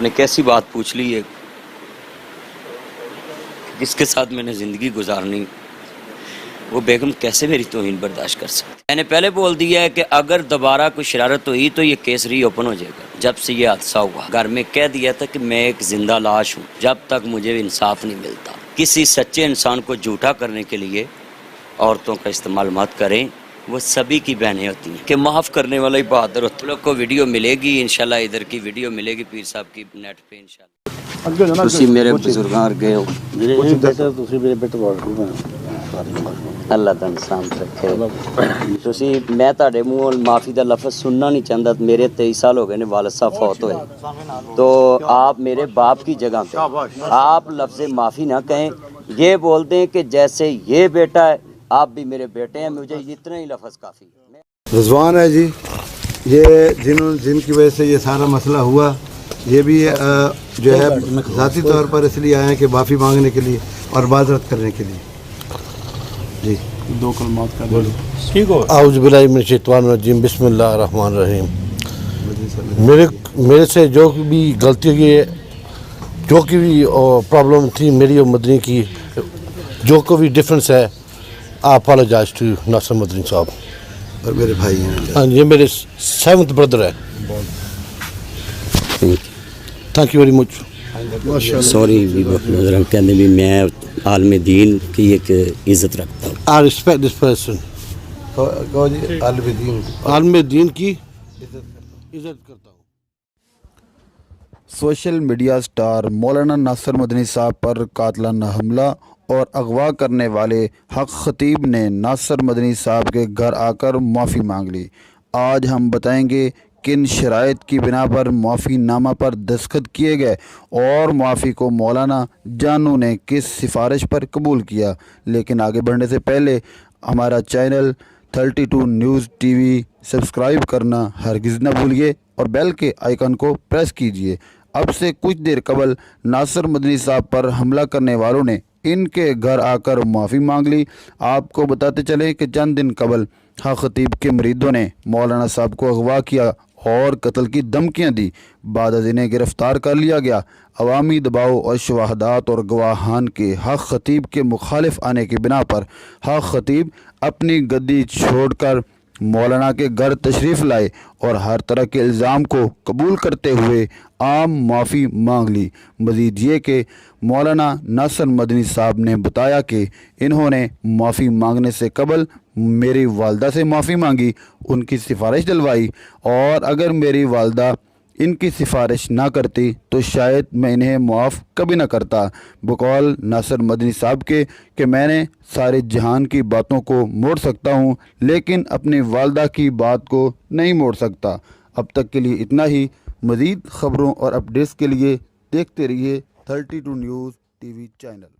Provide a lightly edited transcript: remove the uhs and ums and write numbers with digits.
نے کیسی بات پوچھ لی ہے، جس کے ساتھ میں نے زندگی گزارنی، وہ بیگم کیسے میری توہین برداشت کر سکتی؟ میں نے پہلے بول دیا ہے کہ اگر دوبارہ کوئی شرارت ہوئی تو یہ کیس ری اوپن ہو جائے گا۔ جب سے یہ حادثہ ہوا گھر میں کہہ دیا تھا کہ میں ایک زندہ لاش ہوں جب تک مجھے انصاف نہیں ملتا۔ کسی سچے انسان کو جھوٹا کرنے کے لیے عورتوں کا استعمال مت کریں، وہ سبھی کی بہنیں ہوتی ہیں کہ معاف کرنے والا ہی بہادر ہوتا ہے۔ لوگ کو ویڈیو ملے گی انشاءاللہ، ادھر کی ویڈیو ملے گی پیر صاحب کی نیٹ پہ انشاءاللہ۔ تسی میرے بزرگاں ورگے ہو، اللہ تن سلامت رکھے۔ تسی میں تہاڈے منہوں معافی دا لفظ سننا نہیں چاہتا۔ میرے 23 سال ہو گئے نے، والد صاحب فوت ہوئے، تو آپ میرے باپ کی جگہ پہ آپ لفظ معافی نہ کہیں، یہ بول دیں کہ جیسے یہ بیٹا ہے آپ بھی میرے بیٹے ہیں، مجھے اتنا ہی لفظ کافی ہے۔ رضوان ہے جی، یہ جن کی وجہ سے یہ سارا مسئلہ ہوا، یہ بھی جو ہے ذاتی طور پر اس لیے آئے ہیں کہ معافی مانگنے کے لیے اور معذرت کرنے کے لیے۔ جی دو کلمات کا ٹھیک ہو۔ اعوذ باللہ من الشیطان الرجیم، بسم اللہ الرحمن الرحیم۔ میرے سے جو بھی غلطی ہوئی ہے، جو کی بھی پرابلم تھی میری اور مدنی کی، جو کوئی بھی ڈفرینس ہے، آئی اپالوجائز ٹو ناصر مدنی صاحب۔ اور میرے بھائی ہیں، ہاں، یہ میرے 7th بردر ہے۔ Thank you very much. Sorry بھی کہنے بھی میں عالم دین کی ایک عزت رکھتا ہوں۔ I respect this person. کہو جی، عالم دین عالم دین کی عزت کرتا ہوں۔ سوشل میڈیا سٹار مولانا ناصر مدنی صاحب پر قاتلانہ حملہ اور اغوا کرنے والے حق خطیب نے ناصر مدنی صاحب کے گھر آ کر معافی مانگ لی۔ آج ہم بتائیں گے کن شرائط کی بنا پر معافی نامہ پر دستخط کیے گئے اور معافی کو مولانا جانو نے کس سفارش پر قبول کیا۔ لیکن آگے بڑھنے سے پہلے ہمارا channel 32 news T V subscribe کرنا ہرگز نہ بھولیے اور بیل کے آئیکن کو پریس کیجیے۔ اب سے کچھ دیر قبل ناصر مدنی صاحب پر حملہ کرنے والوں نے ان کے گھر آ کر معافی مانگ لی۔ آپ کو بتاتے چلیں کہ چند دن قبل حق خطیب کے مریدوں نے مولانا صاحب کو اغوا کیا اور قتل کی دھمکیاں دی۔ بعد از انہیں گرفتار کر لیا گیا۔ عوامی دباؤ اور شواہدات اور گواہان کے حق خطیب کے مخالف آنے کی بنا پر حق خطیب اپنی گدی چھوڑ کر مولانا کے گھر تشریف لائے اور ہر طرح کے الزام کو قبول کرتے ہوئے عام معافی مانگ لی۔ مزید یہ کہ مولانا ناصر مدنی صاحب نے بتایا کہ انہوں نے معافی مانگنے سے قبل میری والدہ سے معافی مانگی، ان کی سفارش دلوائی، اور اگر میری والدہ ان کی سفارش نہ کرتی تو شاید میں انہیں معاف کبھی نہ کرتا۔ بقول ناصر مدنی صاحب کے کہ میں نے سارے جہان کی باتوں کو موڑ سکتا ہوں لیکن اپنی والدہ کی بات کو نہیں موڑ سکتا۔ اب تک کے لیے اتنا ہی۔ مزید خبروں اور اپڈیٹس کے لیے دیکھتے رہیے 32 نیوز ٹی وی چینل۔